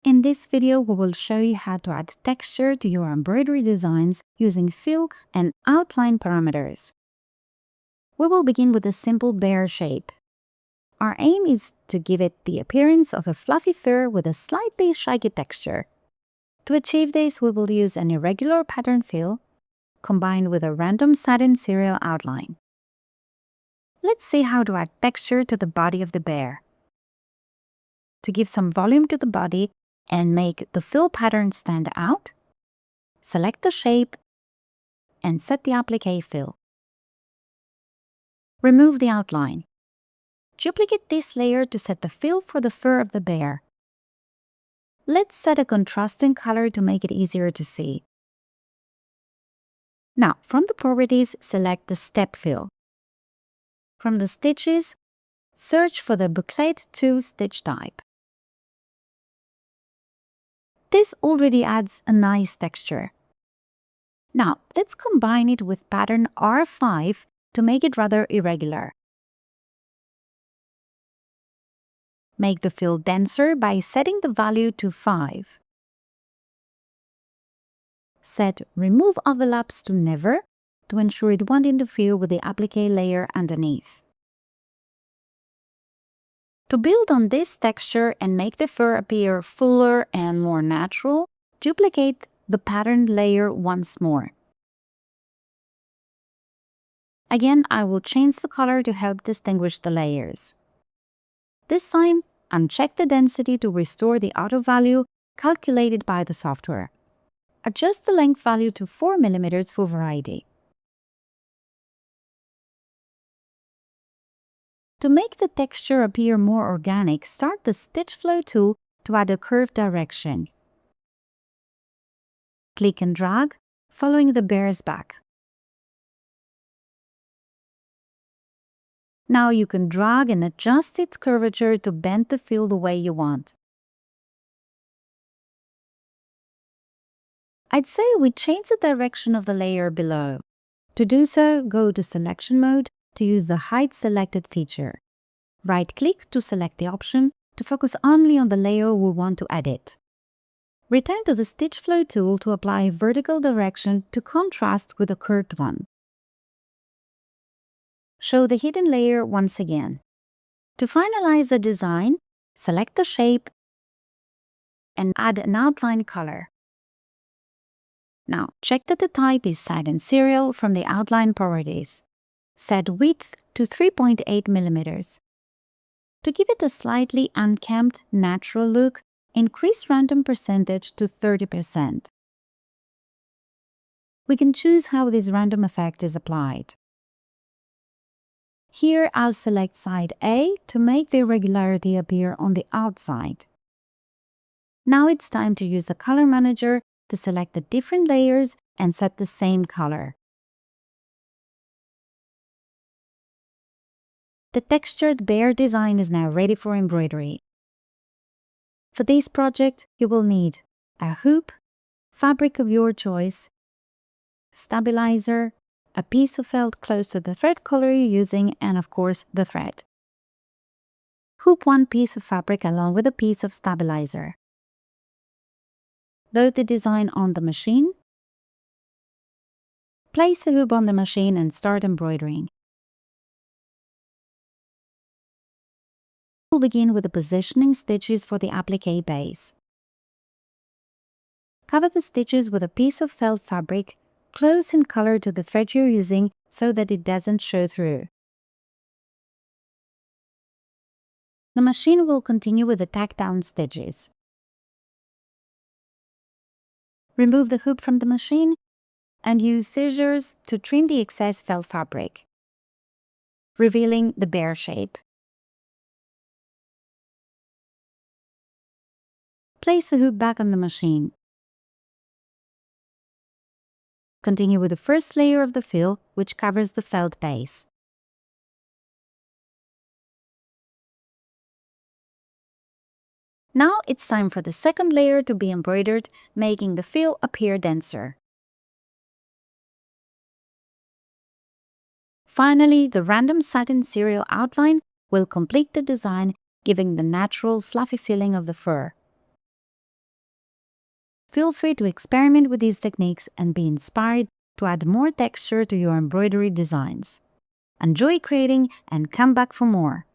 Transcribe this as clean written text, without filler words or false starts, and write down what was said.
In this video, we will show you how to add texture to your embroidery designs using fill and outline parameters. We will begin with a simple bear shape. Our aim is to give it the appearance of a fluffy fur with a slightly shaggy texture. To achieve this, we will use an irregular pattern fill combined with a random satin serial outline. Let's see how to add texture to the body of the bear. To give some volume to the body and make the fill pattern stand out, select the shape and set the applique fill. Remove the outline. Duplicate this layer to set the fill for the fur of the bear. Let's set a contrasting color to make it easier to see. Now, from the properties, select the step fill. From the stitches, search for the bouclette 2 stitch type. This already adds a nice texture. Now, let's combine it with pattern R5 to make it rather irregular. Make the fill denser by setting the value to 5. Set Remove Overlaps to Never to ensure it won't interfere with the applique layer underneath. To build on this texture and make the fur appear fuller and more natural, duplicate the pattern layer once more. Again, I will change the color to help distinguish the layers. This time, uncheck the density to restore the auto value calculated by the software. Adjust the length value to 4 mm for variety. To make the texture appear more organic, start the Stitch Flow tool to add a curved direction. Click and drag, following the bear's back. Now you can drag and adjust its curvature to bend the fill the way you want. I'd say we change the direction of the layer below. To do so, go to Selection Mode to use the Hide Selected feature. Right-click to select the option to focus only on the layer we want to edit. Return to the Stitch Flow tool to apply a vertical direction to contrast with a curved one. Show the hidden layer once again. To finalize the design, select the shape and add an outline color. Now, check that the type is satin serial from the outline properties. Set width to 3.8 mm. To give it a slightly unkempt, natural look, increase random percentage to 30%. We can choose how this random effect is applied. Here, I'll select side A to make the irregularity appear on the outside. Now it's time to use the Color Manager to select the different layers and set the same color. The textured bear design is now ready for embroidery. For this project, you will need a hoop, fabric of your choice, stabilizer, a piece of felt close to the thread color you're using, and of course, the thread. Hoop one piece of fabric along with a piece of stabilizer. Load the design on the machine. Place the hoop on the machine and start embroidering. We'll begin with the positioning stitches for the applique base. Cover the stitches with a piece of felt fabric close in color to the thread you're using so that it doesn't show through. The machine will continue with the tack down stitches. Remove the hoop from the machine and use scissors to trim the excess felt fabric, revealing the bear shape. Place the hoop back on the machine. Continue with the first layer of the fill, which covers the felt base. Now it's time for the second layer to be embroidered, making the fill appear denser. Finally, the random satin serial outline will complete the design, giving the natural fluffy feeling of the fur. Feel free to experiment with these techniques and be inspired to add more texture to your embroidery designs. Enjoy creating and come back for more.